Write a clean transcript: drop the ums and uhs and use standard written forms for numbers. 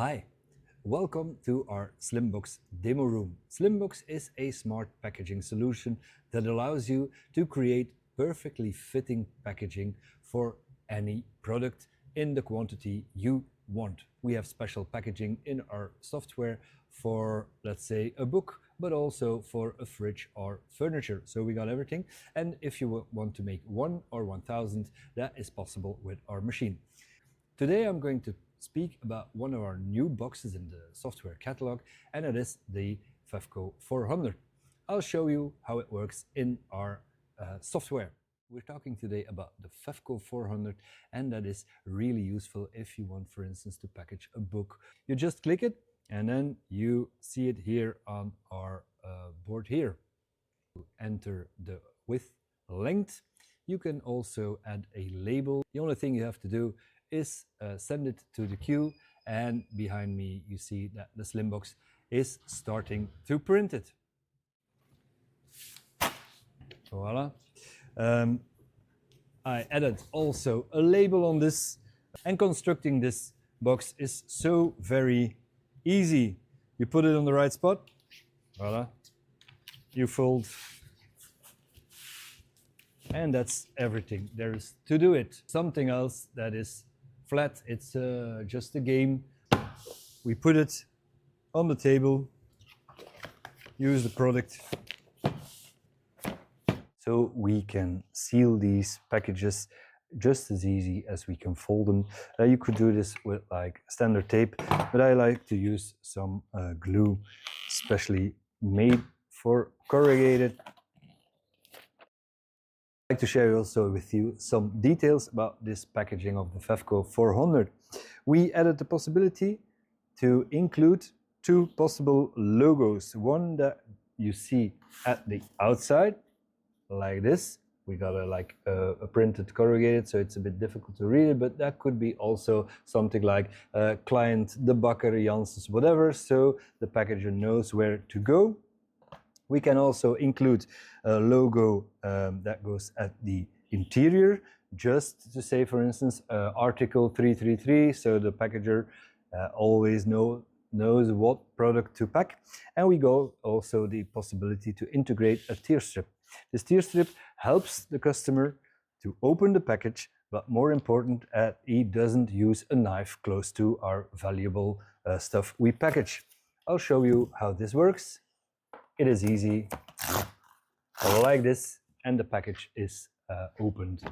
Hi, welcome to our Slimbox demo room. Slimbox is a smart packaging solution that allows you to create perfectly fitting packaging for any product in the quantity you want. We have special packaging in our software for, let's say, a book, but also for a fridge or furniture. So we got everything. And if you want to make 1 or 1000, that is possible with our machine. Today I'm going to speak about one of our new boxes in the software catalog, and it is the Fefco 400. I'll show you how it works in our software. We're talking today about the Fefco 400, and that is really useful if you want, for instance, to package a book. You just click it and then you see it here on our board here. Enter the width, length. You can also add a label. The only thing you have to do is send it to the queue, and behind me you see that the Slimbox is starting to print it. Voila. I added also a label on this, and constructing this box is so very easy. You put it on the right spot, voila, you fold, and that's everything there is to do it. Something else that is flat, it's just a game. We put it on the table, use the product, so we can seal these packages just as easy as we can fold them. You could do this with like standard tape, but I like to use some glue specially made for corrugated. I'd like to share also with you some details about this packaging of the Fefco 400. We added the possibility to include two possible logos. One that you see at the outside, like this. We got a printed corrugated, so it's a bit difficult to read it, but that could be also something like client, De Bakker, Janssens, whatever, so the packager knows where to go. We can also include a logo that goes at the interior, just to say, for instance, article 333, so the packager always knows what product to pack. And we go also the possibility to integrate a tear strip. This tear strip helps the customer to open the package, but more important, he doesn't use a knife close to our valuable stuff we package. I'll show you how this works. It is easy, like this, and the package is opened